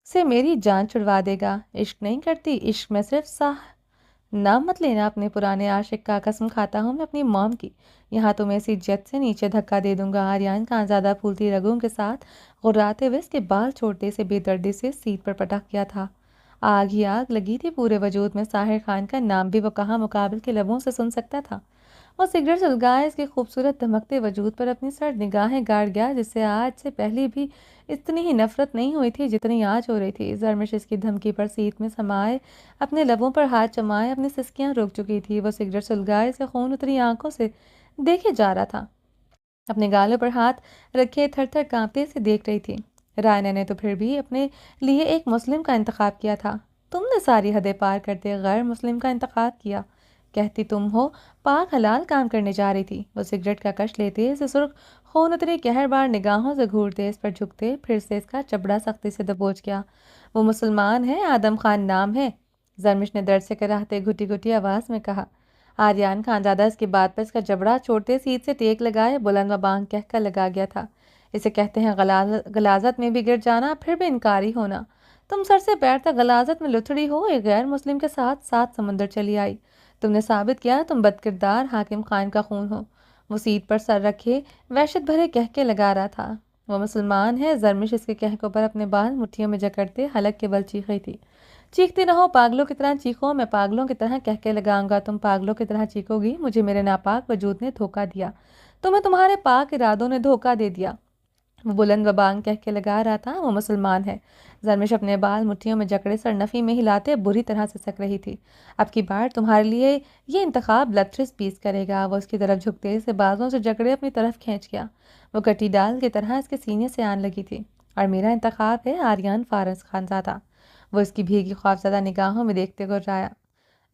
से मेरी जान छुड़वा देगा। इश्क नहीं करती, इश्क में सिर्फ साह। नाम मत लेना अपने पुराने आशिक का, कसम खाता हूँ मैं अपनी मॉम की। यहाँ तुम्हें इसी जेट से नीचे धक्का दे दूंगा। आर्यन खानजादा फूलती रगों के साथ गुर्राते हुए इसके बाल छोड़ते से बेदर्दी से सीट पर पटक गया था। आग ही आग लगी थी पूरे वजूद में। साहिर खान का नाम भी वो कहाँ मुकाबिल के लबों से सुन सकता था। वो सिगरेट सुलगाए इसके खूबसूरत धमकते वजूद पर अपनी सर्द निगाहें गाड़ गया, जिससे आज से पहले भी इतनी ही नफरत नहीं हुई थी जितनी आज हो रही थी। जरमिश इसकी धमकी पर सीट में समाये अपने लबों पर हाथ जमाए अपनी सिसकियां रोक चुकी थी। वो सिगरेट सुलगाए से खून उतरी आंखों से देखे जा रहा था। अपने गालों पर हाथ रखे थर थर कांपते से देख रही थी। रायना ने तो फिर भी अपने लिए एक मुस्लिम का इंतखाब किया था। तुमने सारी हदें पार करते गैर मुस्लिम का इंतखाब किया। कहती तुम हो पाक हलाल काम करने जा रही थी। वो सिगरेट का कश लेते इसे सुर्ख खून उतरी कहरबार निगाहों से घूरते इस पर झुकते फिर से इसका चबड़ा सख्ती से दबोच गया। वो मुसलमान है, आदम खान नाम है। जरमिश ने दर्द से कराहते घुटी घुटी आवाज़ में कहा। आर्यन खानजादा इसकी बात पर इसका जबड़ा छोड़ते सीट से टेक लगाए बुलंद व बांग कहकर लगा गया था। इसे कहते हैं गलाजत में भी गिर जाना, फिर भी इनकारी होना। तुम सर से पैर तक गलाजत में लुथड़ी हो, एक गैर मुस्लिम के साथ सात समुंदर चली आई। तुमने साबित किया तुम बदकिरदार हाकिम खान का खून हो। वो सीट पर सर रखे वहशत भरे कहके लगा रहा था। वो मुसलमान है। जरमिश इसके कहकों पर अपने बाल मुट्ठियों में जकड़ते हलक के बल चीख रही थी। चीखती रहो, पागलों की तरह चीखो। मैं पागलों की तरह कह के लगाऊंगा, तुम पागलों की तरह चीखोगी। मुझे मेरे नापाक वजूद ने धोखा दिया, तुम्हें तुम्हारे पाक इरादों ने धोखा दे दिया। वो बुलंद व बांग कह के लगा रहा था। वो मुसलमान है। जरमिश अपने बाल मुट्ठियों में जकड़े सर नफ़ी में हिलाते बुरी तरह से सक रही थी। अब की बार तुम्हारे लिए ये इंतखाब लथरिस पीस करेगा। वो उसकी तरफ झुकते से बाजों से जकड़े अपनी तरफ खींच गया। वो कटी डाल की तरह इसके सीने से आन लगी थी। और मेरा इंतखाब है आर्यन फारस खानजादा। वो इसकी भीगी खौफज़दा निगाहों में देखते गुर्राया।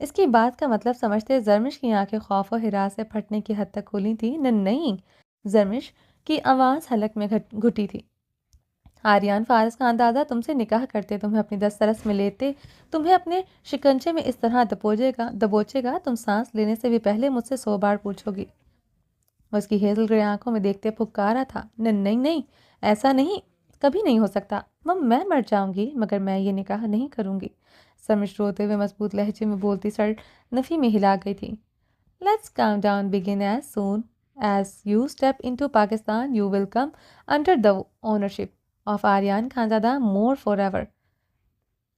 इसकी बात का मतलब समझते जरमिश की आंखें खौफ और हिरास से फटने की हद तक खुली थी। नहीं, जरमिश की आवाज़ हलक में घुटी थी। आर्यन फारस खानजादा तुमसे निकाह करते, तुम्हें अपनी दस्तरस में लेते, तुम्हें अपने शिकंजे में इस तरह दबोचेगा तुम सांस लेने से भी पहले मुझसे 100 बार पूछोगी। वो उसकी हेजल ग्रे आंखों में देखते पुकारा था। नहीं, ऐसा नहीं, कभी नहीं हो सकता। मैं मर जाऊंगी मगर मैं ये निकाह नहीं करूंगी। समिश रोते हुए मजबूत लहजे में बोलती सर नफ़ी में हिला गई थी। Let's calm down begin as soon As you step into Pakistan, you will come under the ownership of Aryan Khanzada more forever.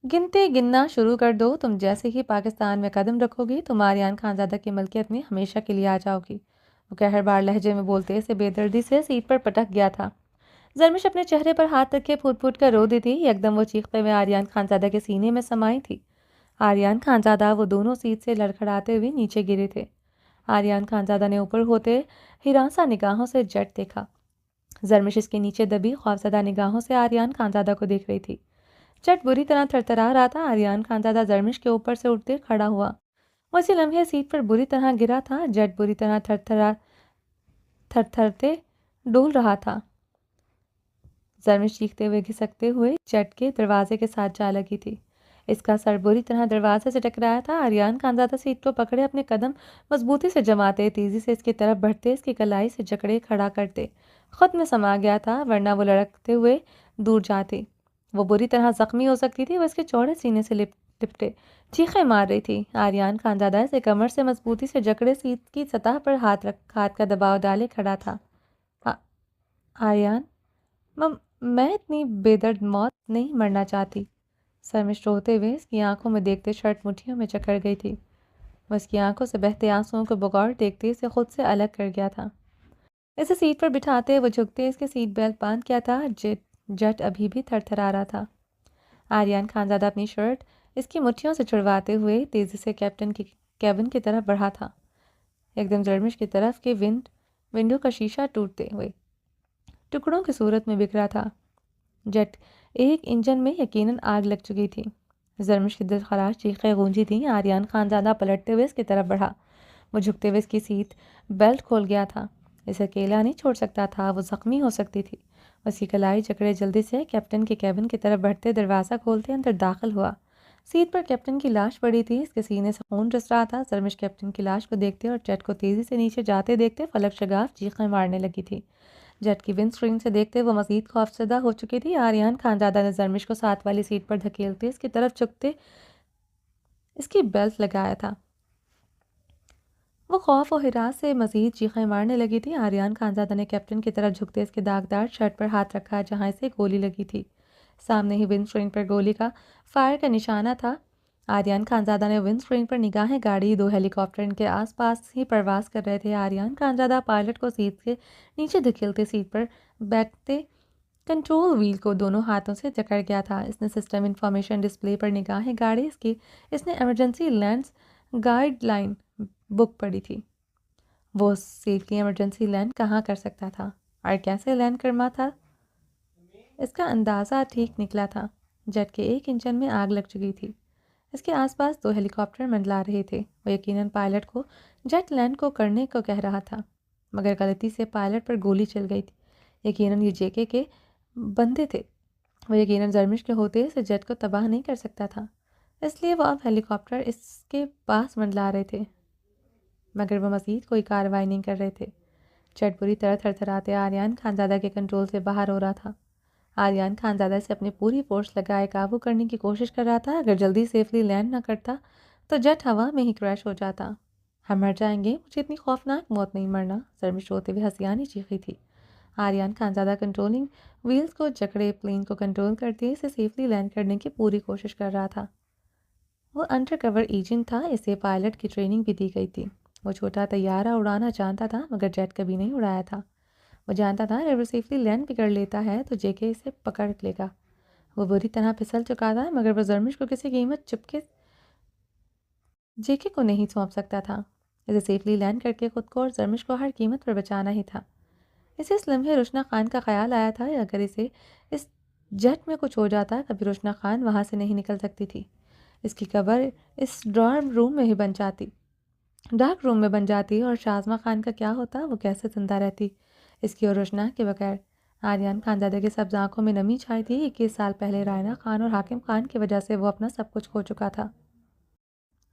गिनते गिनना शुरू कर दो, तुम जैसे ही पाकिस्तान में कदम रखोगी तुम आर्यन खानज़ादा की मलकियत में हमेशा के लिए आ जाओगी। वो कहरबार लहजे में बोलते से बेदर्दी से सीट पर पटक गया था। जरमिश अपने चेहरे पर हाथ रखे फूट फूट कर रो दी थी। एकदम वो चीखते हुए आर्यन खानज़ादा के सीने में समाई थी। आर्यन खानज़ादा वो दोनों सीट से लड़खड़ाते हुए नीचे गिरे थे। आर्यन खानज़ादा ने ऊपर होते हिरासा निगाहों से जट देखा। जरमिश इसके नीचे दबी खौफजदा निगाहों से आर्यन खानज़ादा को देख रही थी। जट बुरी तरह थरथरा रहा था। आर्यन खानज़ादा जरमिश के ऊपर से उठते खड़ा हुआ। वो इसी लम्हे सीट पर बुरी तरह गिरा था। जट बुरी तरह थरथरते डोल रहा था। जरमिश चीखते हुए घिसकते हुए जट के दरवाजे के साथ जा लगी थी। इसका सर बुरी तरह दरवाजे से टकराया था। आर्यन खानज़ादा सीट को पकड़े अपने कदम मजबूती से जमाते तेजी से इसकी तरफ बढ़ते इसकी कलाई से जकड़े खड़ा करते खुद में समा गया था, वरना वो लड़कते हुए दूर जाती। वो बुरी तरह जख्मी हो सकती थी। वो इसके चौड़े सीने से लिपटे चीखें मार रही थी। आर्यन खानज़ादा से कमर से मजबूती से जकड़े सीट की सतह पर हाथ का दबाव डाले खड़ा था। आर्यन, मैं इतनी बेदर्द मौत नहीं मरना चाहती। सरमिश रोते हुए इसकी आंखों में देखते शर्ट मुट्ठियों में जकड़ गई थी। वह इसकी आंखों से बहते आंसुओं को बगौर देखते इसे खुद से अलग कर गया था। इसे सीट पर बिठाते वो झुकते इसके सीट बेल्ट बांध किया था। जट अभी भी थरथरा रहा था। आर्यन खानज़ादा अपनी शर्ट इसकी मुट्ठियों से छुड़वाते हुए तेज़ी से कैप्टन की कैबिन की तरफ बढ़ा था। एकदम जरमिश की तरफ के विंडो का शीशा टूटते हुए टुकड़ों की सूरत में बिखरा था। जेट एक इंजन में यकीनन आग लग चुकी थी। जरमिश की दिलखराश चीखें गूंजी थी। आर्यन खानज़ादा पलटते हुए इसकी तरफ बढ़ा। वो झुकते हुए इसकी सीट बेल्ट खोल गया था। इसे अकेला नहीं छोड़ सकता था, वो ज़ख्मी हो सकती थी। उसकी कलाई जकड़े जल्दी से कैप्टन के कैबिन की तरफ बढ़ते दरवाज़ा खोलते अंदर दाखिल हुआ। सीट पर कैप्टन की लाश पड़ी थी। इसके सीने से खून रिस रहा था। जरमिश कैप्टन की लाश को देखते और जेट को तेज़ी से नीचे जाते देखते फलक शगाफ चीखें मारने लगी थी। जेट की विंड स्क्रीन से देखते वो मज़ीद खौफजदा हो चुकी थी। आर्यन खानज़ादा ने जरमिश को साथ वाली सीट पर धकेलते इसकी तरफ झुकते इसकी बेल्ट लगाया था। वो खौफ और हिरास से मज़ीद चीखें मारने लगी थी। आर्यन खानज़ादा ने कैप्टन की तरफ झुकते इसके दागदार शर्ट पर हाथ रखा जहाँ इसे गोली लगी थी। सामने ही विंड स्क्रीन पर गोली का फायर का निशाना था। आर्यन खानज़ादा ने विंड स्क्रीन पर निगाहें गाड़ी। दो हेलीकॉप्टर इनके आसपास ही प्रवास कर रहे थे। आर्यन खानज़ादा पायलट को सीट के नीचे धकेलते सीट पर बैठते कंट्रोल व्हील को दोनों हाथों से जकड़ गया था। इसने सिस्टम इंफॉर्मेशन डिस्प्ले पर निगाहें गाड़ी इसने इमरजेंसी लैंड्स गाइडलाइन बुक पड़ी थी। वो सेफली इमरजेंसी लैंड कहाँ कर सकता था और कैसे लैंड करना था, इसका अंदाज़ा ठीक निकला था। जेट के एक इंजन में आग लग चुकी थी। इसके आसपास दो हेलीकॉप्टर मंडला रहे थे। वो यकीनन पायलट को जेट लैंड को करने को कह रहा था, मगर गलती से पायलट पर गोली चल गई थी। यकीनन ये जेके के बंदे थे। वो यकीनन जरमिश के होते इस जेट को तबाह नहीं कर सकता था, इसलिए वो अब हेलीकॉप्टर इसके पास मंडला रहे थे, मगर वो मज़ीद कोई कार्रवाई नहीं कर रहे थे। जेट बुरी तरह थरथराते आर्यन खानज़ादा के कंट्रोल से बाहर हो रहा था। आर्यन खानज़ादा से अपनी पूरी फोर्स लगाए काबू करने की कोशिश कर रहा था। अगर जल्दी सेफली लैंड ना करता तो जेट हवा में ही क्रैश हो जाता। हम मर जाएंगे, मुझे इतनी खौफनाक मौत नहीं मरना, जरमिश रोते हुए हंसियानी चीखी थी। आर्यन खानज़ादा कंट्रोलिंग व्हील्स को जकड़े प्लेन को कंट्रोल करते इसे सेफली लैंड करने की पूरी कोशिश कर रहा था। वो अंडर कवर एजेंट था, इसे पायलट की ट्रेनिंग भी दी गई थी। वो छोटा तैयारा उड़ाना जानता था, मगर जेट कभी नहीं उड़ाया था। वो जानता था अगर वो सेफली लैंड भी कर लेता है तो जेके इसे पकड़ लेगा। वो बुरी तरह फिसल चुका था, मगर वो जरमिश को किसी कीमत चुपके जेके को नहीं सौंप सकता था। इसे सेफली लैंड करके खुद को और जरमिश को हर कीमत पर बचाना ही था। इसे इस लम्हे रुशना खान का ख्याल आया था, अगर इसे इस जेट में कुछ हो जाता कभी रुशना खान वहाँ से नहीं निकल सकती थी। इसकी कब्र इस डार्क रूम में ही बन जाती और शाज़मा खान का क्या होता, वो कैसे जिंदा रहती इसकी और रोशना के बगैर। आर्यन खानज़ादा की सब्ज़ आंखों में नमी छाई थी। 21 साल पहले रायना खान और हाकिम खान की वजह से वो अपना सब कुछ खो चुका था।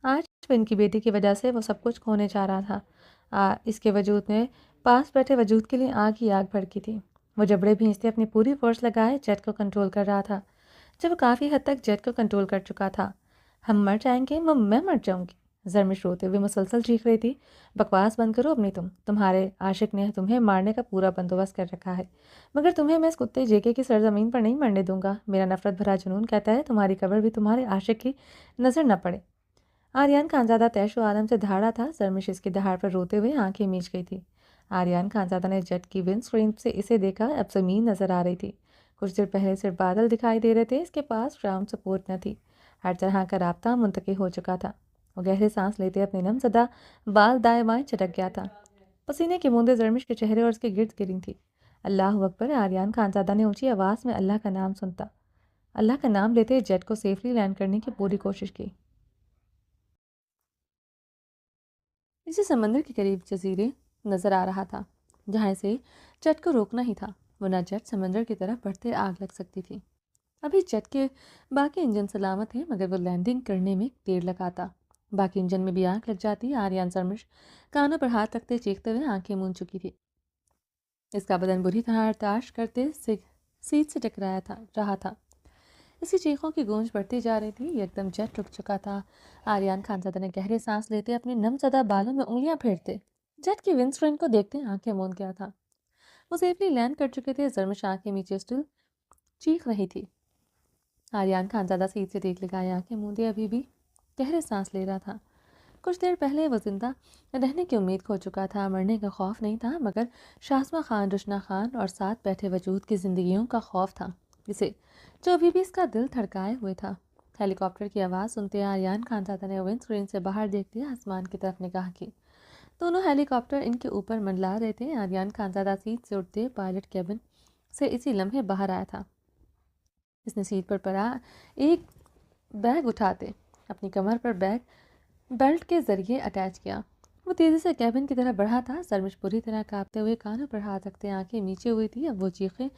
आज वो इनकी बेटी की वजह से वो सब कुछ खोने जा रहा था। इसके वजूद में पास बैठे वजूद के लिए आग ही आग भड़की थी। वो जबड़े भींचते अपनी पूरी फोर्स लगाए जेट को कंट्रोल कर रहा था। जब वो काफ़ी हद तक जेट को कंट्रोल कर चुका था। हम मर जाएंगे, मैं मर जाऊंगी, जरमिश रोते हुए मुसलसल चीख रही थी, बकवास बंद करो अपनी, तुम्हारे आशिक ने तुम्हें मारने का पूरा बंदोबस्त कर रखा है, मगर तुम्हें मैं इस कुत्ते जेके की सरजमीन पर नहीं मरने दूंगा। मेरा नफरत भरा जुनून कहता है तुम्हारी कब्र भी तुम्हारे आशिक की नज़र न पड़े। आर्यन खानज़ादा तैशो आलम से दहाड़ा था। जरमिश इसकी दहाड़ पर रोते हुए आंखें मीच गई थी। आर्यन खानज़ादा ने जेट की विंड स्क्रीन से इसे देखा। अब ज़मीन नज़र आ रही थी। कुछ देर पहले सिर्फ बादल दिखाई दे रहे थे। इसके पास ग्राउंड सपोर्ट न थी। हर तरह का राब्ता मुंतक़ी हो चुका था। वो गहरे सांस लेते अपने नमज़दा बाल दाएं बाएं चटक गया था। पसीने की बूंदें जरमिश के चेहरे और उसके गिर्द गिरी थी। अल्लाह अकबर! आर्यन खानज़ादा ने ऊंची आवाज़ में अल्लाह का नाम सुनता, अल्लाह का नाम लेते जेट को सेफली लैंड करने की पूरी कोशिश की। इसे समंदर के करीब जजीरे नजर आ रहा था, जहाँ से जेट को रोकना ही था, वरना जेट समंदर की तरफ बढ़ते आग लग सकती थी। अभी जेट के बाकी इंजन सलामत थे, मगर वो लैंडिंग करने में देर लगाता। बाकी इंजन में भी आग लग जाती। आर्यन सरमिश कानों पर हाथ रखते चीखते हुए आंखें मूंद चुकी थी। इसका बदन बुरी तरह अर्ताश करते सीट से टकराया था रहा था। इसकी चीखों की गूंज बढ़ती जा रही थी। एकदम जेट रुक चुका था। आर्यन खानज़ादा ने गहरे सांस लेते अपने नमज़दा बालों में उंगलियां फेरते जेट की विंडस्क्रीन को देखते आंखें मूंद गया था। वो सेफली लैंड कर चुके थे। जरमिश आंखें नीचे स्टिल चीख रही थी। आर्यन खानज़ादा सीट से देख लगाए आंखें मूंदे अभी भी गहरे सांस ले रहा था। कुछ देर पहले वो जिंदा रहने की उम्मीद खो चुका था। मरने का खौफ नहीं था, मगर शासमा खान, रुशना खान और साथ बैठे वजूद की जिंदगियों का खौफ था, जिसे जो अभी भी इसका दिल धड़काए हुए था। हेलीकॉप्टर की आवाज़ सुनते आर्यन खानज़ादा ने विंड स्क्रीन से बाहर देखते आसमान की तरफ निगाह की। दोनों हेलीकॉप्टर इनके ऊपर मंडला रहे थे। आर्यन खानज़ादा सीट से उठते पायलट कैबिन से इसी लम्हे बाहर आया था। इसने सीट पर पड़ा एक बैग उठाते अपनी कमर पर बैग बेल्ट के जरिए अटैच किया। वो तेज़ी से कैबिन की तरफ बढ़ा था। सरमिश बुरी तरह कांपते हुए कानों पर हाथ रखते आंखें नीचे हुई थी। अब वो चीखें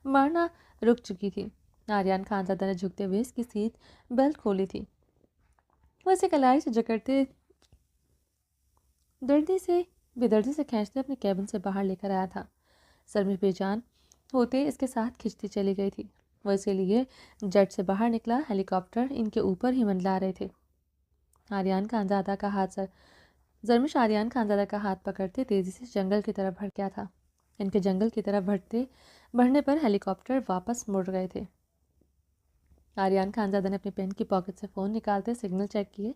मारना रुक चुकी थी। आर्यन खानज़ादा ने झुकते हुए इसकी सीट बेल्ट खोली थी। वो इसे कलाई से जकड़ते बेदर्दी से खींचते अपने कैबिन से बाहर लेकर आया था। सरमिश बेजान होते इसके साथ खिंचती चली गई थी। वो इसे लिए जेट से बाहर निकला। हेलीकॉप्टर इनके ऊपर ही मंडला रहे थे। आर्यन खानज़ादा का हाथ जरमिश आर्यन खानज़ादा का हाथ पकड़ते तेज़ी से जंगल की तरफ भड़ गया था। इनके जंगल की तरफ बढ़ने पर हेलीकॉप्टर वापस मुड़ गए थे। आर्यन खानज़ादा ने अपनी पेन की पॉकेट से फ़ोन निकालते सिग्नल चेक किए।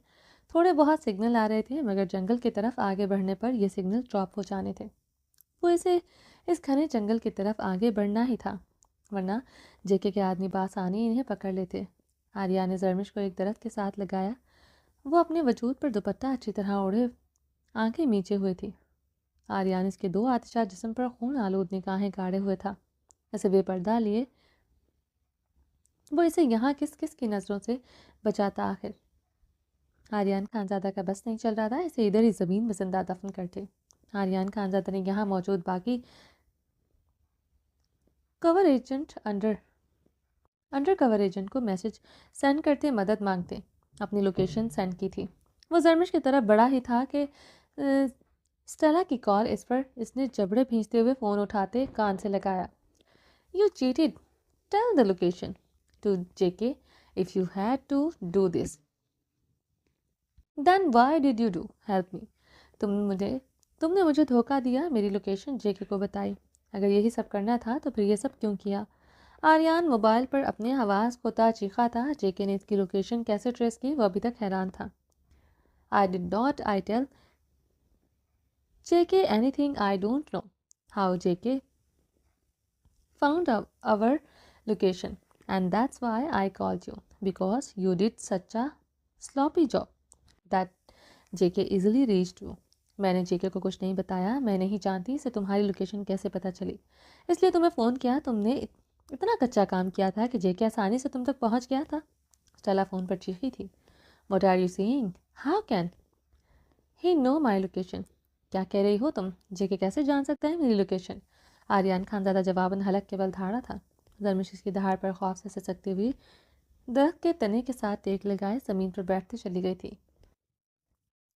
थोड़े बहुत सिग्नल आ रहे थे, मगर जंगल की तरफ आगे बढ़ने पर ये सिग्नल ड्रॉप हो जाने थे। वो इसे इस घने जंगल की तरफ आगे बढ़ना ही था, वरना जेके के आदमी बासानी इन्हें पकड़ लेते। आर्या ने जरमिश को एक दरख्त के साथ लगाया। वो अपने वजूद पर दुपट्टा अच्छी तरह ओढ़े आंखें मीचे हुए थी। आर्यन इसके दो आतिशा जिस्म पर खून आलूद निगाहें गाड़े हुए था। ऐसे बेपर्दा लिए वो इसे यहाँ किस किस की नज़रों से बचाता आखिर। आर्यन खानज़ादा का बस नहीं चल रहा था, इसे इधर ही ज़मीन में जिंदा दफन करते। आर्यन खानज़ादा ने यहाँ मौजूद बाकी cover agent under cover agent को मैसेज सेंड करते मदद मांगते अपनी लोकेशन सेंड की थी। वो जरमिश की तरफ बड़ा ही था कि स्टेला की कॉल इसने जबड़े भींचते हुए फ़ोन उठाते कान से लगाया। You cheated, tell the location to JK if you had to do this, then why did you do help me. तुमने मुझे धोखा दिया, मेरी लोकेशन जेके को बताई। अगर यही सब करना था तो फिर ये सब क्यों किया। आर्यन मोबाइल पर अपने आवाज़ खोता चीखा था। जेके ने इसकी लोकेशन कैसे ट्रेस की, वो अभी तक हैरान था। I did not I tell JK anything I don't know how JK found our location, and that's why I called you, because you did such a sloppy job that JK easily reached you. मैंने जेके को कुछ नहीं बताया, मैं नहीं जानती इसे तुम्हारी लोकेशन कैसे पता चली, इसलिए तुम्हें फ़ोन किया। तुमने इतना कच्चा काम किया था कि जेके आसानी से तुम तक पहुंच गया था। स्टेला फ़ोन पर चीखी थी। What are you saying? How can he know my location? क्या कह रही हो तुम? जेके कैसे जान सकता है मेरी लोकेशन? आर्यन खानज़ादा जवाबन हलक के बल धाड़ा था। जरमिश इसकी दहाड़ पर खौफ से सिसकती हुई दरख्त के तने के साथ टेक लगाए ज़मीन पर बैठते चली गई थी।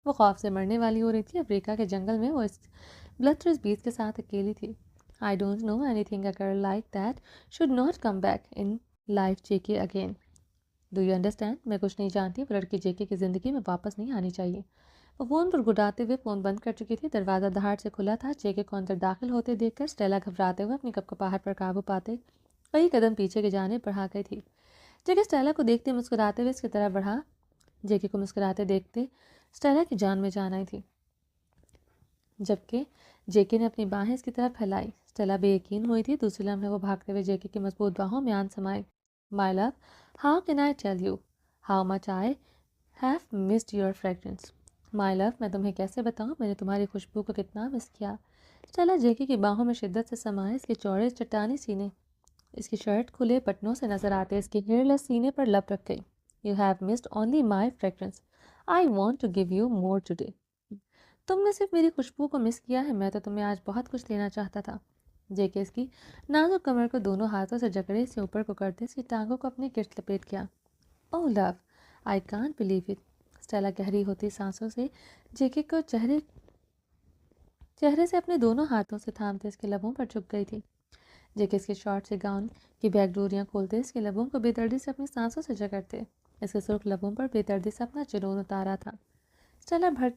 वो खौफ से मरने वाली हो रही थी। अफ्रीका के जंगल में वो इस ब्लथरस बीस्ट के साथ अकेली थी। आई don't know anything a girl like that should not come back in life JK again. Do you understand? मैं कुछ नहीं जानती, वो लड़की जेके की ज़िंदगी में वापस नहीं आनी चाहिए। वो फ़ोन पर गुड़ाते हुए फ़ोन बंद कर चुकी थी। दरवाज़ा दहाड़ से खुला था। जेके को अंदर दाखिल होते देखकर स्टेला घबराते हुए अपनी कपकपाहट पर काबू पाते कई कदम पीछे की जाने बढ़ा गई थी। जेके स्टेला को देखते मुस्कुराते हुए इसकी तरफ बढ़ा। जेके को मुस्कुराते देखते स्टेला की जान में जान आई थी, जबकि जेके ने अपनी बाहें इसकी तरफ फैलाई। स्टेला बेयकीन हुई थी। दूसरे लम्हे वो भागते हुए जेके की मजबूत बाहों में आन समाए। My love, how can I tell you how much I have missed your fragrance. My love, मैं तुम्हें कैसे बताऊँ मैंने तुम्हारी खुशबू को कितना मिस किया। स्टेला जेके की बाहों में शिद्दत से समाए। इसके चौड़े चट्टानी सीने इसकी शर्ट खुले बटनों से नजर आते इसके हेयरलेस सीने पर लब रख गई। You have missed only my fragrance, I want to give you more today. तुमने सिर्फ मेरी खुशबू को मिस किया है, मैं तो तुम्हें आज बहुत कुछ लेना चाहता था। जेके इसकी नाजुक कमर को दोनों हाथों से जकड़े से ऊपर को करते इसकी टांगों को अपनी गिरफ्त लपेट किया। Oh love, I can't believe it. Stella गहरी होती सांसों से जेके को चेहरे से अपने दोनों हाथों से थामते इसके लबों पर झुक गई थी। जेके इसके शॉर्ट से गाउन की बैक डोरियां खोलते इसके लबों को बेदर्दी से अपनी सांसों से जकड़ते इसके सुर्ख लबों पर बेदर्दी से अपना जुनून उतारा था। स्टेला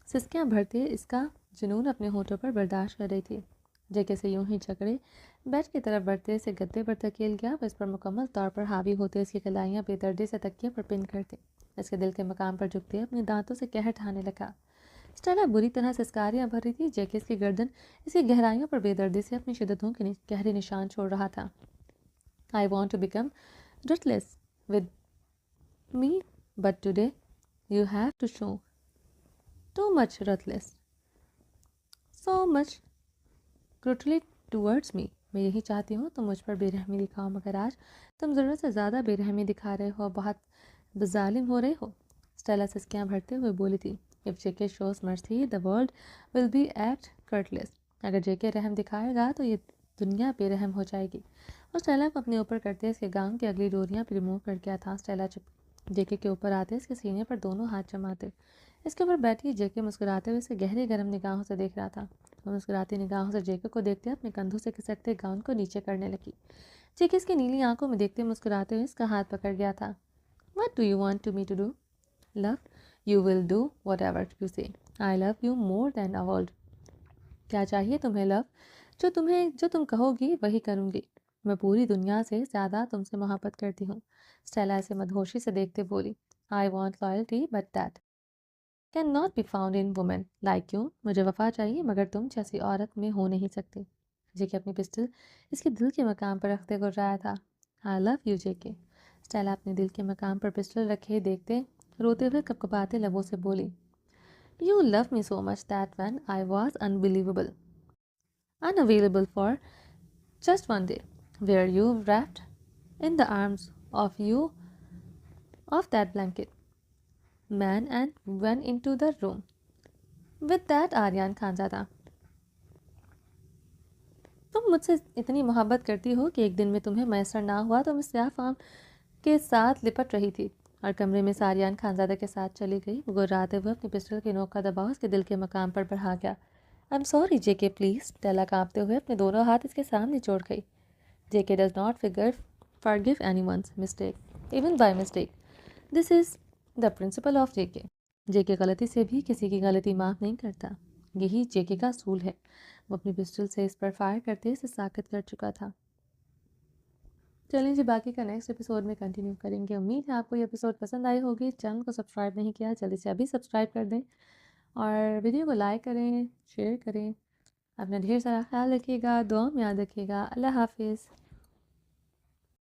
सिसकियां भरते इसका जुनून अपने होठों पर बर्दाश्त कर रही थी। जेके से यूं ही जकड़े बेड की तरफ बढ़ते इसे गद्दे पर धकेल गया। वह इस पर मुकम्मल तौर पर हावी होते इसकी कलाइयाँ बेदर्दी से तकिए पर पिन करते इसके दिल के मकाम पर झुकते अपने दांतों से कहर ठाने लगा। स्टेला बुरी तरह सिसकारियां भर रही थी। जेके इसकी गर्दन इसकी गहराइयों पर बेदर्दी से अपनी शिद्दतों के गहरे निशान छोड़ रहा था। I want to become ruthless with me, but today you have to show too much ruthless, so much cruelty towards me। मैं यही चाहती हूँ तुम मुझ पर बेरहमी दिखाओ, मगर आज तुम ज़रूरत से ज़्यादा बेरहमी दिखा रहे हो, बहुत जालिम हो रहे हो। स्टेला सिसकियाँ भरते हुए बोली थी, if JK shows mercy the world will be act curtless. अगर जेके रहम दिखाएगा तो ये दुनिया बेरहम हो जाएगी। और स्टेला को अपने ऊपर करते इसके गाउन की अगली डोरियाँ रिमूव कर गया था। स्टेला चुप जेके के ऊपर आते इसके सीने पर दोनों हाथ जमाते इसके ऊपर बैठी जेके मुस्कुराते हुए इसे गहरे गर्म निगाहों से देख रहा था। वो मुस्कुराती निगाहों से जेके को देखते अपने कंधों से खिसकते गाउन को नीचे करने लगी। जेके इसकी नीली आंखों में देखते मुस्कुराते हुए इसका हाथ पकड़ गया था। What do you want to me to do? Love, you will do whatever you say. I love you more than a world. क्या चाहिए तुम्हें लव? जो तुम कहोगी वही करूँगी। मैं पूरी दुनिया से ज़्यादा तुमसे मोहब्बत करती हूँ। स्टेला इसे मदहोशी से देखते बोली, I want loyalty but that can not be found in women like you. मुझे वफा चाहिए मगर तुम जैसी औरत में हो नहीं सकती। जेके अपनी पिस्टल इसके दिल के मकाम पर रखते गुर्राया था। I love you JK. Stella अपने दिल के मकाम पर पिस्टल रखे देखते रोते हुए कपकपाते लबों से बोली, you love me so much that when I was unbelievable unavailable for just one day where you wrapped in the arms of that blanket man and went into the room with that Aryan Khanzada. तुम मुझसे इतनी मोहब्बत करती हो कि एक दिन में तुम्हें मैसर ना हुआ तो मैं स्याह फाम के साथ लिपट रही थी और कमरे में सारियान खानज़ादा के साथ चली गई। वो गुर्राते हुए अपनी पिस्टल के नोक का दबाव उसके दिल के मकाम पर बढ़ा गया। I am sorry JK please. Stella कांपते हुए अपने दोनों हाथ इसके सामने छोड़ गई। JK does not forgive anyone's mistake, even by mistake. This is the principle of जेके। जेके गलती से भी किसी की गलती माफ़ नहीं करता। यही जेके का असूल है। वो अपनी पिस्टल से इस पर फायर करते इसे साकित कर चुका था। चलिए जी, बाकी का नेक्स्ट एपिसोड में कंटिन्यू करेंगे। उम्मीद है आपको ये एपिसोड पसंद आई होगी। चैनल को सब्सक्राइब नहीं किया जल्दी से अभी सब्सक्राइब कर दें और वीडियो को लाइक करें, शेयर करें। अपना ढेर सारा ख्याल रखिएगा, दुआ में याद रखिएगा। अल्लाह हाफिज़।